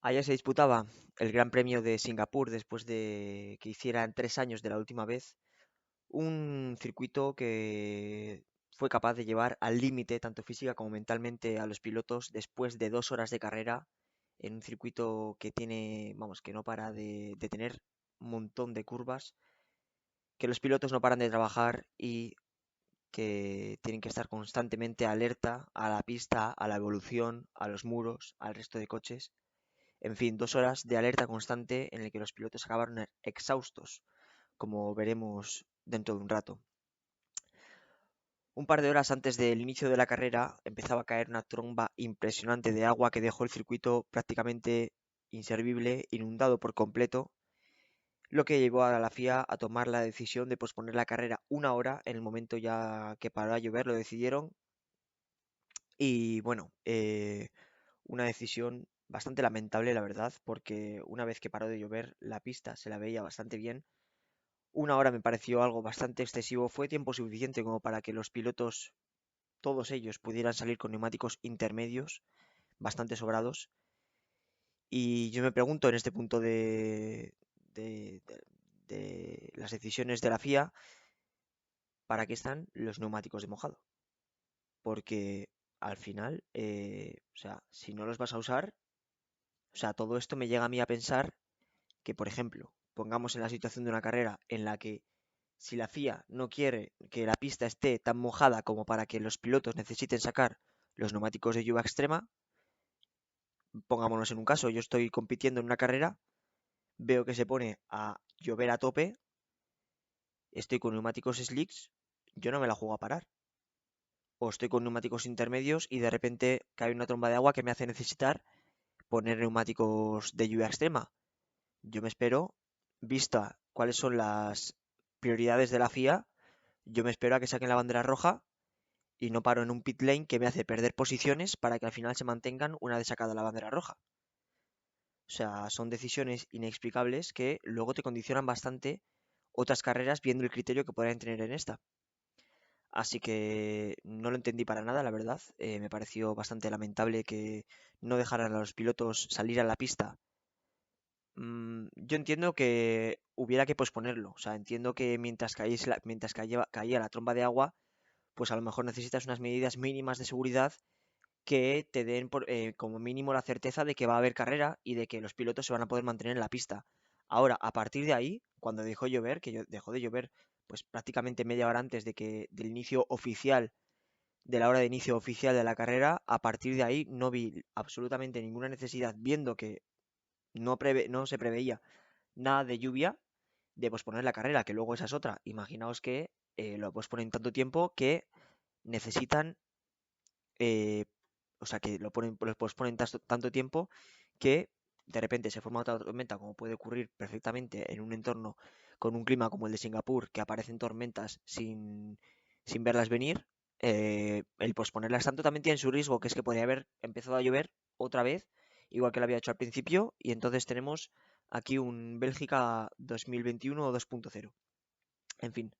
Ayer se disputaba el Gran Premio de Singapur después de que hicieran 3 años de la última vez, un circuito que fue capaz de llevar al límite, tanto física como mentalmente, a los pilotos después de 2 horas de carrera en un circuito que tiene, vamos, que no para de tener un montón de curvas, que los pilotos no paran de trabajar y que tienen que estar constantemente alerta a la pista, a la evolución, a los muros, al resto de coches. En fin, 2 horas de alerta constante en el que los pilotos acabaron exhaustos, como veremos dentro de un rato. Un par de horas antes del inicio de la carrera empezaba a caer una tromba impresionante de agua que dejó el circuito prácticamente inservible, inundado por completo, lo que llevó a la FIA a tomar la decisión de posponer la carrera una hora en el momento ya que paró a llover, lo decidieron. Y bueno, una decisión bastante lamentable, la verdad, porque una vez que paró de llover, la pista se la veía bastante bien. Una hora me pareció algo bastante excesivo. Fue tiempo suficiente como para que los pilotos, todos ellos, pudieran salir con neumáticos intermedios, bastante sobrados. Y yo me pregunto en este punto de- de- de las decisiones de la FIA, ¿para qué están los neumáticos de mojado? Porque al final, o sea, si no los vas a usar, o sea, todo esto me llega a mí a pensar que, por ejemplo, pongamos en la situación de una carrera en la que si la FIA no quiere que la pista esté tan mojada como para que los pilotos necesiten sacar los neumáticos de lluvia extrema, pongámonos en un caso, yo estoy compitiendo en una carrera, veo que se pone a llover a tope, estoy con neumáticos slicks, yo no me la juego a parar. O estoy con neumáticos intermedios y de repente cae una tromba de agua que me hace necesitar poner neumáticos de lluvia extrema. Yo me espero, vista cuáles son las prioridades de la FIA, yo me espero a que saquen la bandera roja y no paro en un pit lane que me hace perder posiciones para que al final se mantengan una vez sacada la bandera roja. O sea, son decisiones inexplicables que luego te condicionan bastante otras carreras viendo el criterio que podrían tener en esta. Así que no lo entendí para nada, la verdad. Me pareció bastante lamentable que no dejaran a los pilotos salir a la pista. Yo entiendo que hubiera que posponerlo. O sea, entiendo que mientras caía la tromba de agua, pues a lo mejor necesitas unas medidas mínimas de seguridad que te den como mínimo la certeza de que va a haber carrera y de que los pilotos se van a poder mantener en la pista. Ahora, a partir de ahí, cuando dejó llover, dejó de llover pues prácticamente media hora antes del inicio oficial, de la hora de inicio oficial de la carrera, a partir de ahí no vi absolutamente ninguna necesidad, viendo que no se preveía nada de lluvia, de posponer la carrera, que luego esa es otra. Imaginaos que lo posponen tanto tiempo que necesitan eh, o sea, que lo posponen tanto tiempo que de repente se forma otra tormenta, como puede ocurrir perfectamente en un entorno con un clima como el de Singapur, que aparecen tormentas sin verlas venir. El posponerlas tanto también tiene su riesgo, que es que podría haber empezado a llover otra vez, igual que lo había hecho al principio, y entonces tenemos aquí un Bélgica 2021 o 2.0. En fin,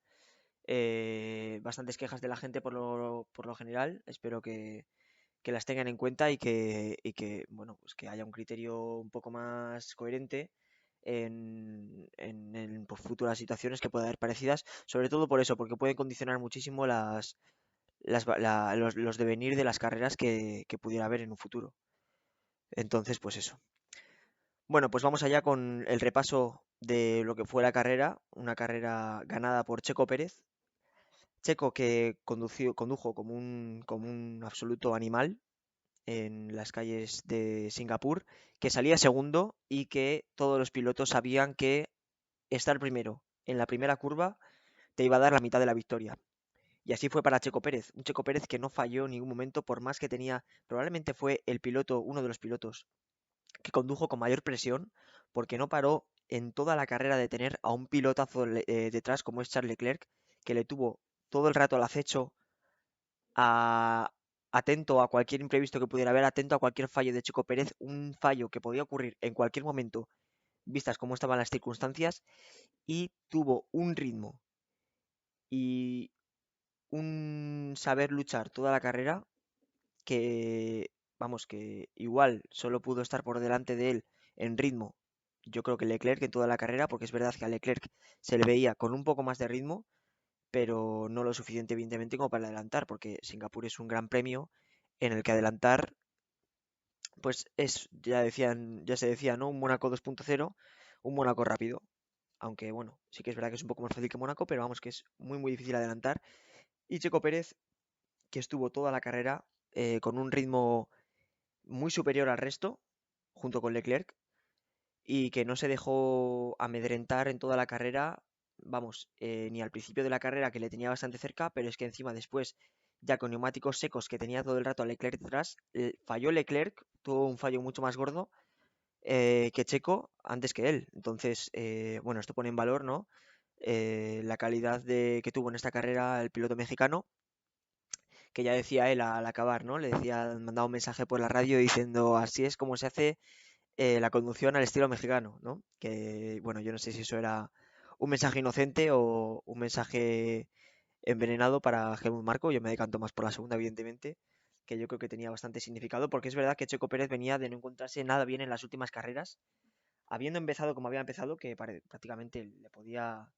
bastantes quejas de la gente por lo general. Espero que las tengan en cuenta y que, bueno, pues que haya un criterio un poco más coherente en pues, futuras situaciones que puedan haber parecidas, sobre todo por eso, porque pueden condicionar muchísimo los devenir de las carreras que pudiera haber en un futuro. Entonces, pues eso. Bueno, pues vamos allá con el repaso de lo que fue la carrera, una carrera ganada por Checo Pérez. Checo que condujo como un absoluto animal, en las calles de Singapur, que salía segundo y que todos los pilotos sabían que estar primero en la primera curva te iba a dar la mitad de la victoria. Y así fue para Checo Pérez, un Checo Pérez que no falló en ningún momento, por más que tenía, probablemente fue uno de los pilotos que condujo con mayor presión, porque no paró en toda la carrera de tener a un pilotazo detrás como es Charles Leclerc, que le tuvo todo el rato al acecho, a- atento a cualquier imprevisto que pudiera haber, atento a cualquier fallo de Checo Pérez, un fallo que podía ocurrir en cualquier momento, vistas cómo estaban las circunstancias, y tuvo un ritmo y un saber luchar toda la carrera que vamos, que igual solo pudo estar por delante de él en ritmo, yo creo que Leclerc en toda la carrera, porque es verdad que a Leclerc se le veía con un poco más de ritmo, pero no lo suficiente, evidentemente, como para adelantar, porque Singapur es un gran premio en el que adelantar, pues es, ya se decía, ¿no? Un Mónaco 2.0, un Mónaco rápido. Aunque bueno, sí que es verdad que es un poco más fácil que Mónaco, pero vamos que es muy muy difícil adelantar. Y Checo Pérez, que estuvo toda la carrera con un ritmo muy superior al resto, junto con Leclerc, y que no se dejó amedrentar en toda la carrera, vamos, ni al principio de la carrera que le tenía bastante cerca, pero es que encima después, ya con neumáticos secos que tenía todo el rato a Leclerc detrás, falló Leclerc, tuvo un fallo mucho más gordo que Checo antes que él. Entonces, bueno, esto pone en valor, ¿no? La calidad que tuvo en esta carrera el piloto mexicano, que ya decía él al acabar, ¿no? Le decía, mandaba un mensaje por la radio diciendo, así es como se hace la conducción al estilo mexicano, ¿no? Que, bueno, yo no sé si eso era un mensaje inocente o un mensaje envenenado para Helmut Marko. Yo me decanto más por la segunda, evidentemente, que yo creo que tenía bastante significado, porque es verdad que Checo Pérez venía de no encontrarse nada bien en las últimas carreras, habiendo empezado como había empezado, que prácticamente le podía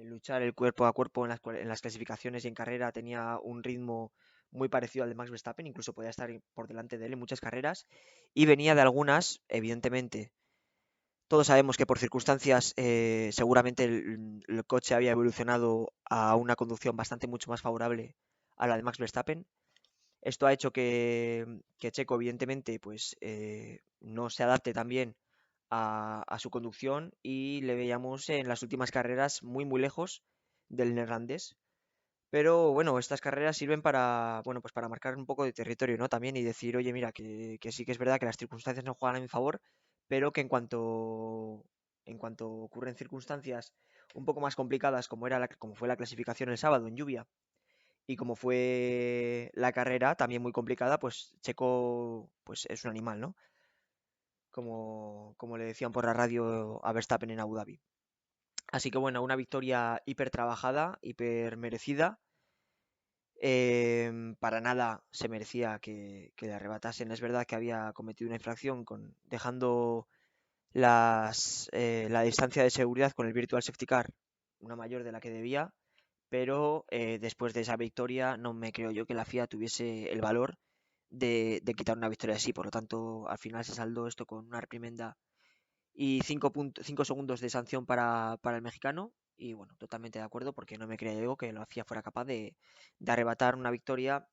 luchar el cuerpo a cuerpo en las clasificaciones y en carrera, tenía un ritmo muy parecido al de Max Verstappen, incluso podía estar por delante de él en muchas carreras, y venía de algunas, evidentemente. Todos sabemos que por circunstancias seguramente el coche había evolucionado a una conducción bastante mucho más favorable a la de Max Verstappen. Esto ha hecho que Checo, evidentemente, pues no se adapte también a su conducción y le veíamos en las últimas carreras muy muy lejos del neerlandés. Pero bueno, estas carreras sirven para, bueno, pues para marcar un poco de territorio, ¿no? También y decir, oye, mira, que sí que es verdad que las circunstancias no juegan a mi favor, pero que en cuanto ocurren circunstancias un poco más complicadas, como fue la clasificación el sábado en lluvia, y como fue la carrera también muy complicada, pues Checo pues es un animal, ¿no? Como le decían por la radio a Verstappen en Abu Dhabi. Así que bueno, una victoria hiper trabajada, hiper merecida. Para nada se merecía que le arrebatasen. Es verdad que había cometido una infracción dejando la distancia de seguridad con el Virtual Safety Car una mayor de la que debía, pero después de esa victoria no me creo yo que la FIA tuviese el valor de quitar una victoria así. Por lo tanto, al final se saldó esto con una reprimenda y 5 segundos de sanción para el mexicano. Y bueno, totalmente de acuerdo porque no me creo que la FIA fuera capaz de arrebatar una victoria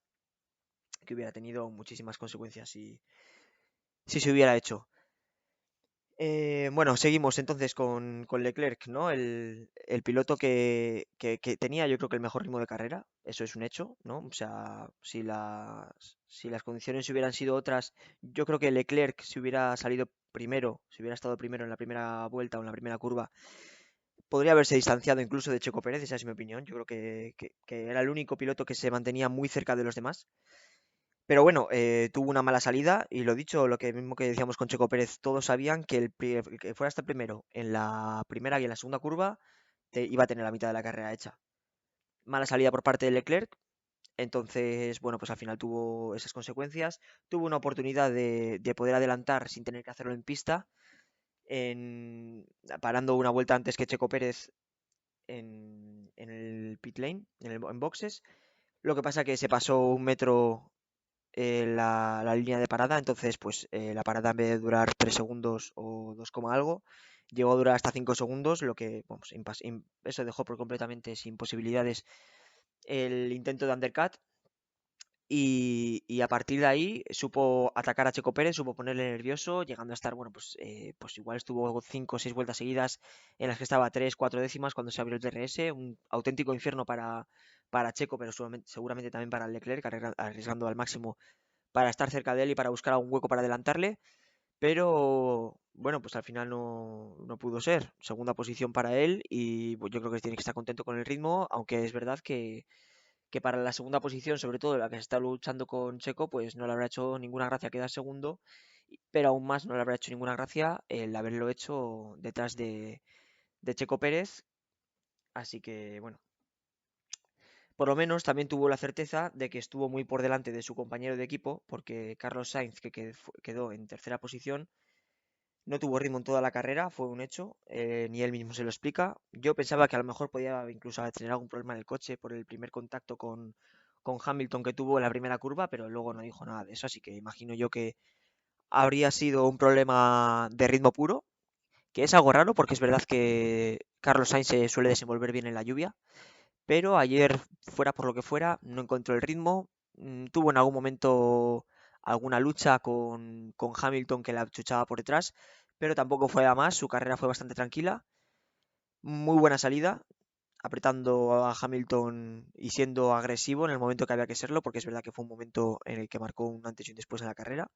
que hubiera tenido muchísimas consecuencias si se hubiera hecho. Bueno, seguimos entonces con Leclerc, ¿no? El piloto que tenía, yo creo que el mejor ritmo de carrera, eso es un hecho, ¿no? O sea, si las condiciones hubieran sido otras, yo creo que Leclerc, si hubiera salido primero, si hubiera estado primero en la primera vuelta o en la primera curva, podría haberse distanciado incluso de Checo Pérez, esa es mi opinión. Yo creo que era el único piloto que se mantenía muy cerca de los demás. Pero bueno, tuvo una mala salida y lo dicho, lo que mismo que decíamos con Checo Pérez, todos sabían que el que fuera hasta el primero en la primera y en la segunda curva iba a tener la mitad de la carrera hecha. Mala salida por parte de Leclerc, entonces, bueno, pues al final tuvo esas consecuencias. Tuvo una oportunidad de poder adelantar sin tener que hacerlo en pista, parando una vuelta antes que Checo Pérez en el pit lane, en boxes. Lo que pasa que se pasó un metro la línea de parada, entonces pues la parada en vez de durar 3 segundos o 2, algo, llegó a durar hasta 5 segundos, lo que vamos, eso dejó por completamente sin posibilidades el intento de undercut. Y a partir de ahí supo atacar a Checo Pérez, supo ponerle nervioso, llegando a estar, bueno, pues igual estuvo 5 o 6 vueltas seguidas en las que estaba 3 4 décimas cuando se abrió el DRS, un auténtico infierno para Checo, pero seguramente también para Leclerc, arriesgando al máximo para estar cerca de él y para buscar algún hueco para adelantarle, pero bueno, pues al final no pudo ser. Segunda posición para él y pues, yo creo que tiene que estar contento con el ritmo, aunque es verdad que para la segunda posición, sobre todo la que se está luchando con Checo, pues no le habrá hecho ninguna gracia quedar segundo, pero aún más no le habrá hecho ninguna gracia el haberlo hecho detrás de Checo Pérez. Así que bueno, Por lo menos también tuvo la certeza de que estuvo muy por delante de su compañero de equipo, porque Carlos Sainz, que quedó en tercera posición, no tuvo ritmo en toda la carrera, fue un hecho, ni él mismo se lo explica. Yo pensaba que a lo mejor podía incluso tener algún problema en el coche por el primer contacto con Hamilton que tuvo en la primera curva, pero luego no dijo nada de eso, así que imagino yo que habría sido un problema de ritmo puro, que es algo raro porque es verdad que Carlos Sainz se suele desenvolver bien en la lluvia, pero ayer, fuera por lo que fuera, no encontró el ritmo. Tuvo en algún momento alguna lucha con Hamilton que la chuchaba por detrás, pero tampoco fue a más. Su carrera fue bastante tranquila. Muy buena salida, apretando a Hamilton y siendo agresivo en el momento que había que serlo, porque es verdad que fue un momento en el que marcó un antes y un después en la carrera.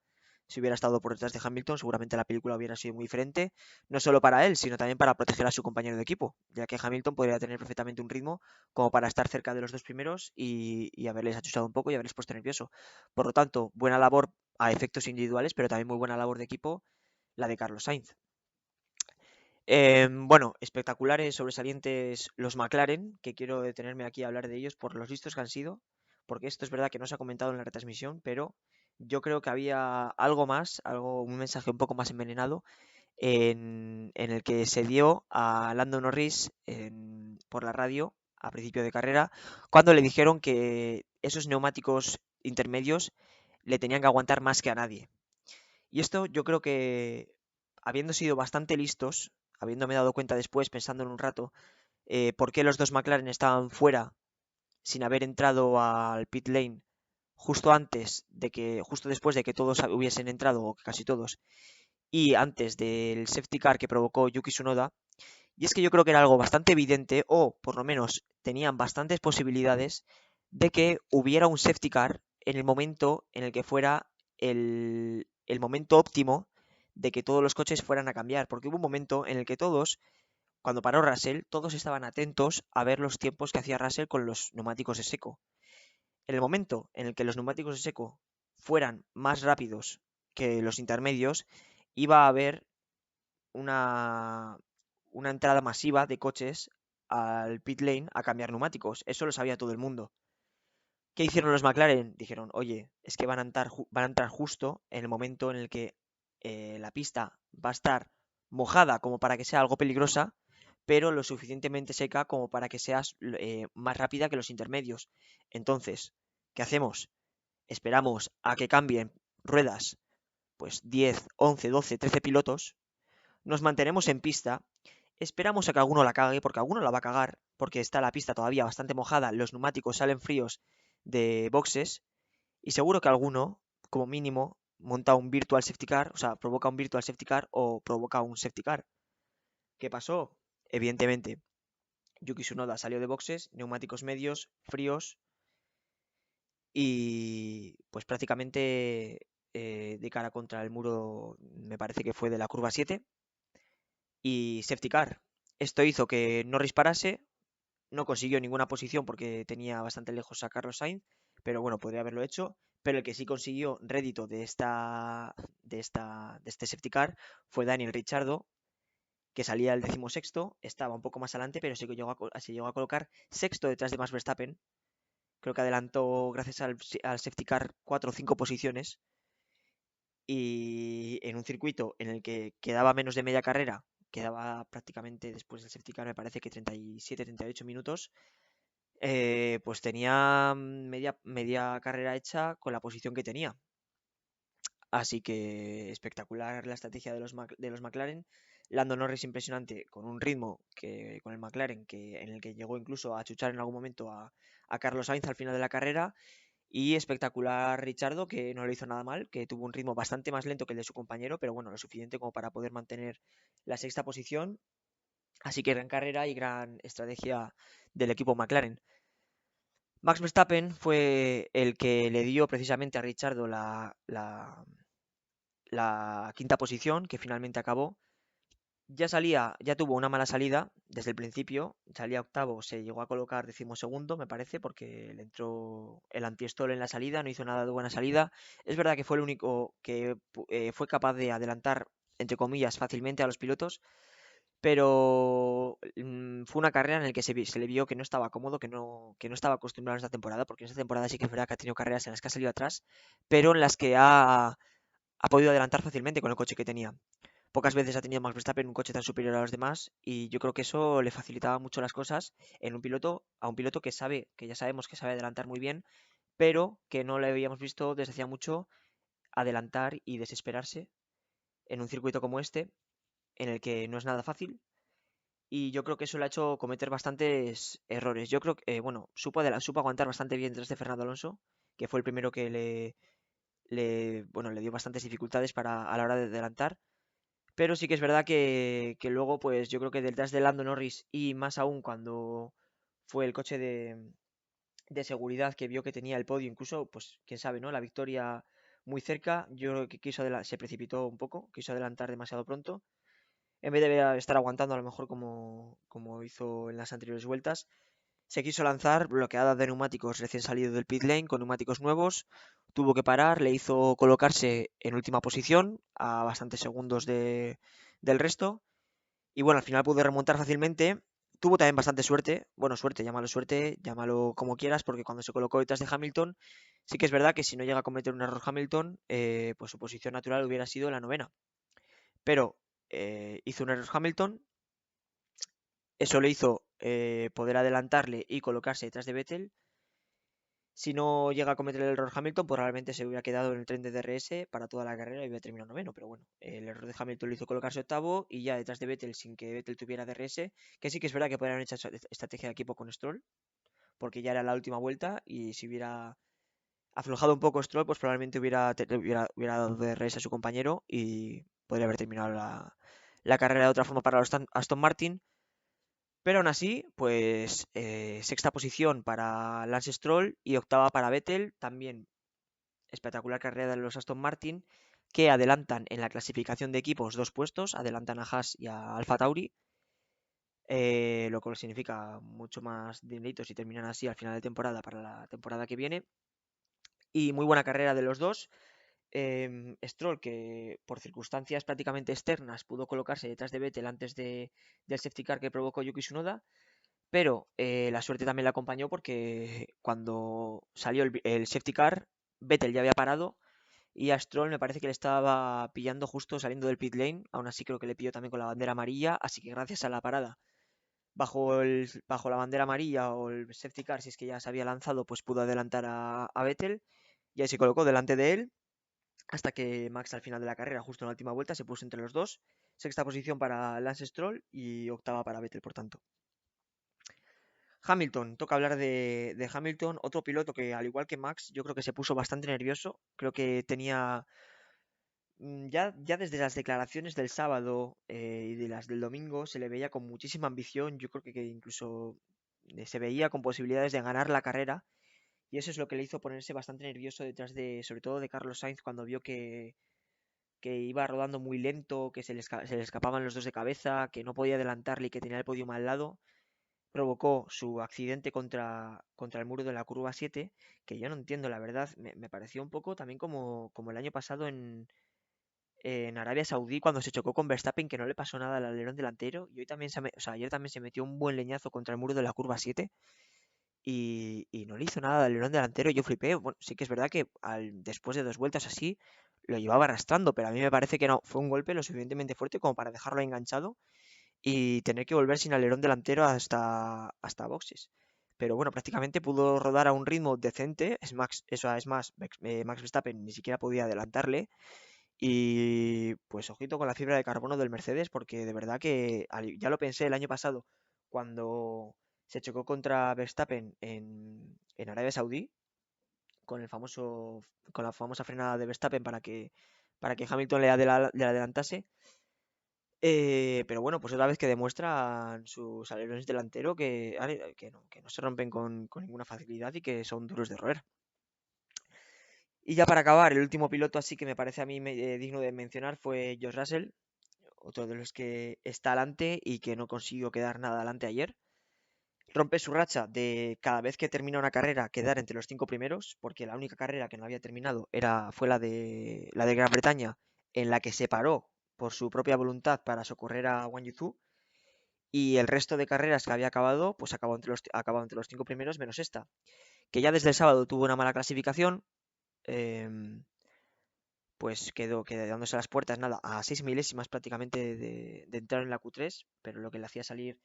Si hubiera estado por detrás de Hamilton, seguramente la película hubiera sido muy diferente, no solo para él, sino también para proteger a su compañero de equipo, ya que Hamilton podría tener perfectamente un ritmo como para estar cerca de los dos primeros y haberles achuchado un poco y haberles puesto nervioso. Por lo tanto, buena labor a efectos individuales, pero también muy buena labor de equipo la de Carlos Sainz. Bueno, espectaculares, sobresalientes los McLaren, que quiero detenerme aquí a hablar de ellos por los listos que han sido, porque esto es verdad que no se ha comentado en la retransmisión, pero yo creo que había algo más, un mensaje un poco más envenenado en el que se dio a Lando Norris por la radio a principio de carrera, cuando le dijeron que esos neumáticos intermedios le tenían que aguantar más que a nadie. Y esto yo creo que, habiendo sido bastante listos, habiéndome dado cuenta después, pensando en un rato, por qué los dos McLaren estaban fuera sin haber entrado al pit lane justo después de que todos hubiesen entrado, o casi todos, y antes del safety car que provocó Yuki Tsunoda. Y es que yo creo que era algo bastante evidente, o por lo menos tenían bastantes posibilidades de que hubiera un safety car en el momento en el que fuera el momento óptimo de que todos los coches fueran a cambiar. Porque hubo un momento en el que todos, cuando paró Russell, todos estaban atentos a ver los tiempos que hacía Russell con los neumáticos de seco. En el momento en el que los neumáticos de seco fueran más rápidos que los intermedios, iba a haber una, una entrada masiva de coches al pit lane a cambiar neumáticos. Eso lo sabía todo el mundo. ¿Qué hicieron los McLaren? Dijeron, oye, es que van a entrar justo en el momento en el que la pista va a estar mojada como para que sea algo peligrosa, pero lo suficientemente seca como para que sea más rápida que los intermedios. Entonces, ¿qué hacemos? Esperamos a que cambien ruedas, pues 10, 11, 12, 13 pilotos, nos mantenemos en pista, esperamos a que alguno la cague, porque alguno la va a cagar, porque está la pista todavía bastante mojada, los neumáticos salen fríos de boxes, y seguro que alguno, como mínimo, monta un virtual safety car, o sea, provoca un virtual safety car o provoca un safety car. ¿Qué pasó? Evidentemente, Yuki Tsunoda salió de boxes, neumáticos medios, fríos, y pues prácticamente de cara contra el muro, me parece que fue de la curva 7, y safety car. Esto hizo que Norris parase, no consiguió ninguna posición porque tenía bastante lejos a Carlos Sainz, pero bueno, podría haberlo hecho. Pero el que sí consiguió rédito de este safety car fue Daniel Ricciardo, que salía el 16º, estaba un poco más adelante, pero se llegó a colocar sexto detrás de Max Verstappen. Creo que adelantó, gracias al safety car, 4 o 5 posiciones. Y en un circuito en el que quedaba menos de media carrera, quedaba prácticamente después del safety car, me parece que 37-38 minutos, pues tenía media carrera hecha con la posición que tenía. Así que espectacular la estrategia de los McLaren. Lando Norris impresionante con un ritmo que con el McLaren en el que llegó incluso a chuchar en algún momento a Carlos Sainz al final de la carrera. Y espectacular Richardo, que no lo hizo nada mal, que tuvo un ritmo bastante más lento que el de su compañero, pero bueno, lo suficiente como para poder mantener la sexta posición. Así que gran carrera y gran estrategia del equipo McLaren. Max Verstappen fue el que le dio precisamente a Richardo la quinta posición, que finalmente acabó. Ya tuvo una mala salida desde el principio, salía octavo, se llegó a colocar 12º, me parece, porque le entró el antiestol en la salida, no hizo nada de buena salida. Es verdad que fue el único que fue capaz de adelantar, entre comillas, fácilmente a los pilotos, pero fue una carrera en la que se le vio que no estaba cómodo, que no estaba acostumbrado en esta temporada, porque en esta temporada sí que es verdad que ha tenido carreras en las que ha salido atrás, pero en las que ha podido adelantar fácilmente con el coche que tenía. Pocas veces ha tenido Max Verstappen un coche tan superior a los demás y yo creo que eso le facilitaba mucho las cosas en un piloto, a un piloto que sabe, que ya sabemos que sabe adelantar muy bien, pero que no le habíamos visto desde hacía mucho adelantar y desesperarse en un circuito como este, en el que no es nada fácil. Y yo creo que eso le ha hecho cometer bastantes errores. Yo creo que, bueno, supo aguantar bastante bien detrás de Fernando Alonso, que fue el primero que bueno, le dio bastantes dificultades a la hora de adelantar. Pero sí que es verdad que luego, pues yo creo que detrás de Lando Norris y más aún cuando fue el coche de seguridad que vio que tenía el podio, incluso, pues quién sabe, ¿no? La victoria muy cerca, yo creo que se precipitó un poco, quiso adelantar demasiado pronto, en vez de estar aguantando a lo mejor como hizo en las anteriores vueltas. Se quiso lanzar bloqueada de neumáticos recién salido del pit lane con neumáticos nuevos. Tuvo que parar, le hizo colocarse en última posición a bastantes segundos del resto. Y bueno, al final pudo remontar fácilmente. Tuvo también bastante suerte. Bueno, suerte, llámalo como quieras, porque cuando se colocó detrás de Hamilton, sí que es verdad que si no llega a cometer un error Hamilton, pues su posición natural hubiera sido la novena. Pero hizo un error Hamilton, eso le hizo poder adelantarle y colocarse detrás de Vettel. Si no llega a cometer el error Hamilton, pues probablemente se hubiera quedado en el tren de DRS para toda la carrera y hubiera terminado noveno. Pero bueno, el error de Hamilton le hizo colocarse octavo y ya detrás de Vettel, sin que Vettel tuviera DRS, que sí que es verdad que podrían haber hecho estrategia de equipo con Stroll, porque ya era la última vuelta y si hubiera aflojado un poco Stroll, pues probablemente hubiera dado DRS a su compañero y podría haber terminado la carrera de otra forma para los Aston Martin. Pero aún así, pues sexta posición para Lance Stroll y octava para Vettel. También espectacular carrera de los Aston Martin, que adelantan en la clasificación de equipos 2 puestos, adelantan a Haas y a Alfa Tauri, lo cual significa mucho más dineritos y terminan así al final de temporada para la temporada que viene. Y muy buena carrera de los dos. Stroll, que por circunstancias prácticamente externas pudo colocarse detrás de Vettel antes del safety car que provocó Yuki Tsunoda, pero la suerte también le acompañó porque cuando salió el safety car, Vettel ya había parado y a Stroll me parece que le estaba pillando justo saliendo del pit lane. Aún así creo que le pilló también con la bandera amarilla. Así que gracias a la parada bajo la bandera amarilla o el safety car, si es que ya se había lanzado, pues pudo adelantar a Vettel. Y ahí se colocó delante de él. Hasta que Max al final de la carrera, justo en la última vuelta, se puso entre los dos. Sexta posición para Lance Stroll y octava para Vettel, por tanto. Hamilton, toca hablar de Hamilton, otro piloto que al igual que Max, yo creo que se puso bastante nervioso. Creo que tenía ya desde las declaraciones del sábado y de las del domingo se le veía con muchísima ambición. Yo creo que incluso se veía con posibilidades de ganar la carrera. Y eso es lo que le hizo ponerse bastante nervioso detrás sobre todo de Carlos Sainz, cuando vio que iba rodando muy lento, que se le escapaban los dos de cabeza, que no podía adelantarle y que tenía el podio al lado. Provocó su accidente contra el muro de la curva 7, que yo no entiendo, la verdad. Me pareció un poco también como el año pasado en Arabia Saudí cuando se chocó con Verstappen, que no le pasó nada al alerón delantero. Y hoy también o sea, ayer también se metió un buen leñazo contra el muro de la curva 7 y no le hizo nada al alerón delantero. Yo flipé. Bueno, sí que es verdad que después de 2 vueltas así lo llevaba arrastrando, pero a mí me parece que no. Fue un golpe lo suficientemente fuerte como para dejarlo enganchado y tener que volver sin alerón delantero hasta boxes. Pero bueno, prácticamente pudo rodar a un ritmo decente. Es más, Max Verstappen ni siquiera podía adelantarle. Y pues ojito con la fibra de carbono del Mercedes, porque de verdad que ya lo pensé el año pasado cuando se chocó contra Verstappen en Arabia Saudí, con la famosa frenada de Verstappen para que Hamilton le adelantase. Pero bueno, pues otra vez que demuestran sus alerones delantero que no se rompen con ninguna facilidad y que son duros de roer. Y ya para acabar, el último piloto así que me parece a mí digno de mencionar fue George Russell, otro de los que está adelante y que no consiguió quedar nada adelante ayer. Rompe su racha de cada vez que termina una carrera quedar entre los 5 primeros, porque la única carrera que no había terminado fue la de Gran Bretaña, en la que se paró por su propia voluntad para socorrer a Wang Yuzu. y el resto de carreras que había acabado, pues acabó entre los 5 primeros menos esta, que ya desde el sábado tuvo una mala clasificación, em, pues quedó quedándose a las puertas, nada, a 6 milésimas prácticamente de entrar en la Q3, pero lo que le hacía salir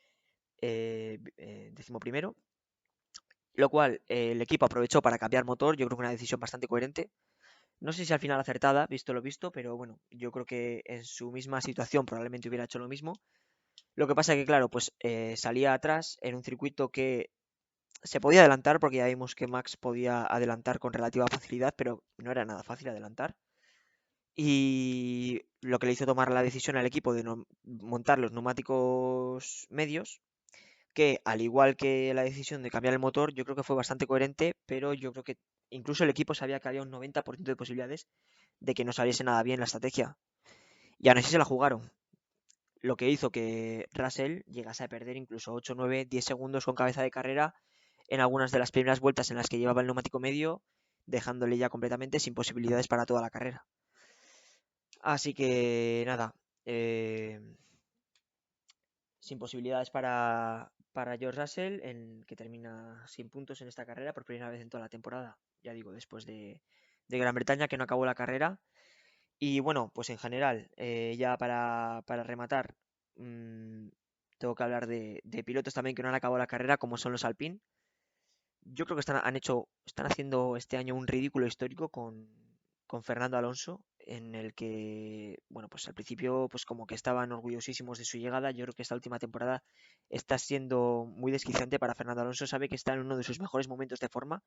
11º, lo cual el equipo aprovechó para cambiar motor. Yo creo que una decisión bastante coherente. No sé si al final acertada, visto lo visto, pero bueno, yo creo que en su misma situación probablemente hubiera hecho lo mismo. Lo que pasa que, claro, pues salía atrás en un circuito que se podía adelantar, porque ya vimos que Max podía adelantar con relativa facilidad, pero no era nada fácil adelantar. Y lo que le hizo tomar la decisión al equipo de montar los neumáticos medios, que al igual que la decisión de cambiar el motor, yo creo que fue bastante coherente, pero yo creo que incluso el equipo sabía que había un 90% de posibilidades de que no saliese nada bien la estrategia. Y aún así se la jugaron, lo que hizo que Russell llegase a perder incluso 8, 9, 10 segundos con cabeza de carrera en algunas de las primeras vueltas en las que llevaba el neumático medio, dejándole ya completamente sin posibilidades para toda la carrera. Así que nada, eh, sin posibilidades para George Russell, que termina sin puntos en esta carrera por primera vez en toda la temporada. Ya digo, después de Gran Bretaña, que no acabó la carrera. Y bueno, pues en general, ya para rematar, mmm, tengo que hablar de pilotos también que no han acabado la carrera, como son los Alpine. Yo creo que están haciendo este año un ridículo histórico con Fernando Alonso, en el que, bueno, pues al principio, pues como que estaban orgullosísimos de su llegada. Yo creo que esta última temporada está siendo muy desquiciante para Fernando Alonso. Sabe que está en uno de sus mejores momentos de forma,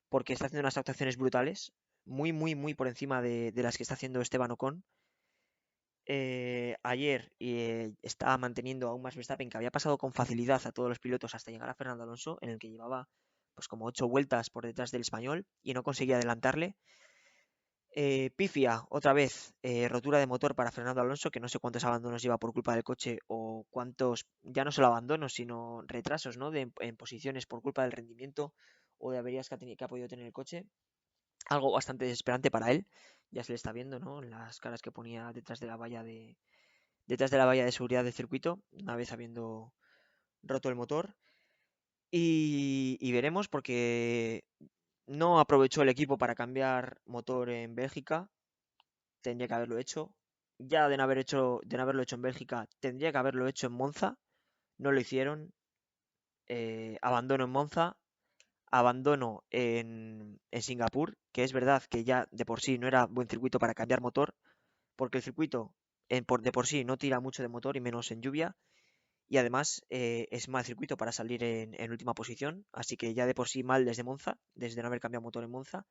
porque está haciendo unas actuaciones brutales, muy, muy, muy por encima de las que está haciendo Esteban Ocon. Ayer estaba manteniendo aún más Verstappen, que había pasado con facilidad a todos los pilotos hasta llegar a Fernando Alonso, en el que llevaba pues como 8 vueltas por detrás del español y no conseguía adelantarle. Pifia, otra vez, rotura de motor para Fernando Alonso, que no sé cuántos abandonos lleva por culpa del coche o cuántos, ya no solo abandonos, sino retrasos, ¿no? En posiciones por culpa del rendimiento o de averías que ha podido tener el coche. Algo bastante desesperante para él. Ya se le está viendo, ¿no? Las caras que ponía detrás de la valla de seguridad del circuito, una vez habiendo roto el motor. Y veremos, porque no aprovechó el equipo para cambiar motor en Bélgica. Tendría que haberlo hecho. Ya de no haberlo hecho en Bélgica, tendría que haberlo hecho en Monza. No lo hicieron. Abandono en Monza. Abandono en Singapur, que es verdad que ya de por sí no era buen circuito para cambiar motor, porque el circuito de por sí no tira mucho de motor y menos en lluvia, y además es mal circuito para salir en última posición, así que ya de por sí mal desde Monza, desde no haber cambiado motor en Monza.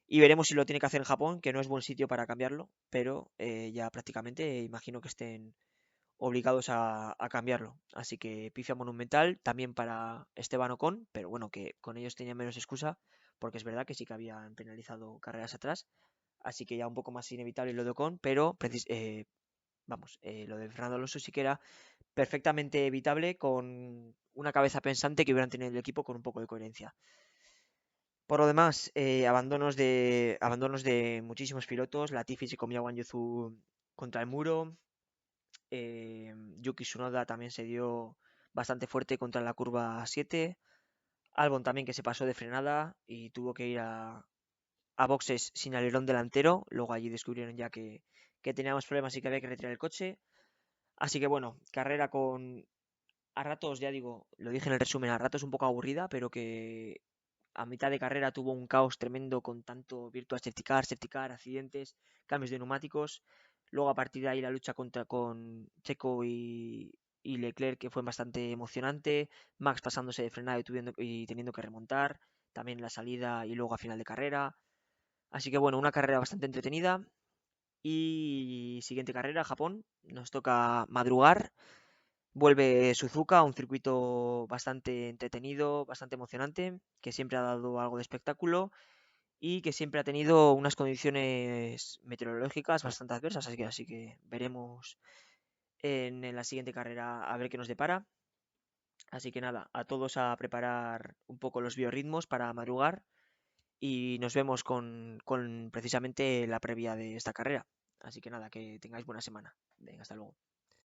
Y veremos si lo tiene que hacer en Japón, que no es buen sitio para cambiarlo, pero ya prácticamente imagino que estén obligados a cambiarlo. Así que pifia monumental también para Esteban Ocon, pero bueno, que con ellos tenía menos excusa, porque es verdad que sí que habían penalizado carreras atrás, así que ya un poco más inevitable lo de Ocon, pero vamos, lo de Fernando Alonso sí que era perfectamente evitable con una cabeza pensante que hubieran tenido el equipo con un poco de coherencia. Por lo demás, abandonos de muchísimos pilotos. Latifi se comió a Guan Yuzu contra el muro. Yuki Tsunoda también se dio bastante fuerte contra la curva 7. Albon también, que se pasó de frenada y tuvo que ir a boxes sin alerón delantero. Luego allí descubrieron ya que teníamos problemas y que había que retirar el coche. Así que bueno, carrera a ratos, ya digo, lo dije en el resumen, a ratos un poco aburrida, pero que a mitad de carrera tuvo un caos tremendo con tanto virtual safety car, accidentes, cambios de neumáticos. Luego a partir de ahí la lucha con Checo y Leclerc, que fue bastante emocionante. Max pasándose de frenada y teniendo que remontar. También la salida y luego a final de carrera. Así que bueno, una carrera bastante entretenida. Y siguiente carrera, Japón. Nos toca madrugar. Vuelve Suzuka, un circuito bastante entretenido, bastante emocionante, que siempre ha dado algo de espectáculo y que siempre ha tenido unas condiciones meteorológicas bastante adversas, así que veremos en la siguiente carrera a ver qué nos depara. Así que nada, a todos a preparar un poco los biorritmos para madrugar y nos vemos con precisamente la previa de esta carrera. Así que nada, que tengáis buena semana. Venga, hasta luego.